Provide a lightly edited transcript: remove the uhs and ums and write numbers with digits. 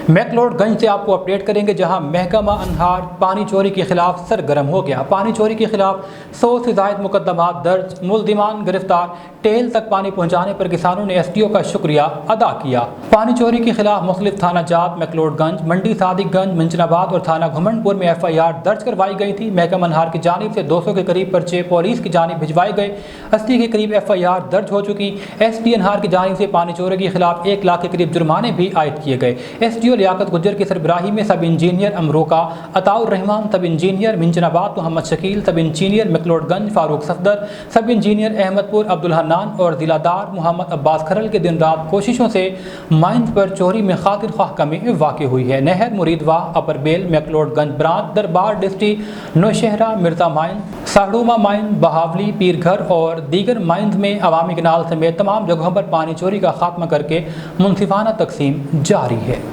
मैकलोडगंज से आपको अपडेट करेंगे, जहां महकमा अनहार पानी चोरी के खिलाफ सरगर्म हो गया। पानी चोरी के खिलाफ 100 से ज़ायद मुकदमा दर्ज, मुल्जिमान गिरफ्तार। टेल तक पानी पहुंचाने पर किसानों ने SDO का शुक्रिया अदा किया। पानी चोरी के खिलाफ मुख्तलिफ थाना जात, मैकलोडगंज, मंडी सादिकगंज, मंचनाबाद और थाना घुमंडपुर में FIR दर्ज करवाई गई थी। महकमा अनहार की जानिब से 200 के करीब पर्चे पुलिस की जानिब भिजवाए गए। 80 के करीब FIR दर्ज हो चुकी। SP अनहार की जानिब से पानी चोरी के खिलाफ 1 लाख के करीब जुर्माने भी आयद किए गए। SDO लियाकत गुज्जर की सरबराही में सब इंजीनियर अमरोका, अताउर रहमान, सब इंजीनियर मंचनाबाद मोहम्मद शकील, सब इंजीनियर मैकलोडगंज फारूक सफदर, सब इंजीनियर अहमदपुर अब्दुल हन्नान और जिलादार मोहम्मद अब्बास खरल के दिन रात कोशिशों से माइंस पर चोरी में खातिर ख्वाह कमी वाक़ हुई है। नहर, मुरीदवाह, अपर बेल, मैकलोडगंज ब्रांच, दरबार डिस्ट्रिक्ट, नौशहरा, मिर्जा माइन, साड़ूमा माइन, बहावली, पीरघर और दीगर माइंस में अवामी कनाल समेत तमाम जगहों पर पानी चोरी का खात्मा करके मुनसिफाना तकसीम जारी है।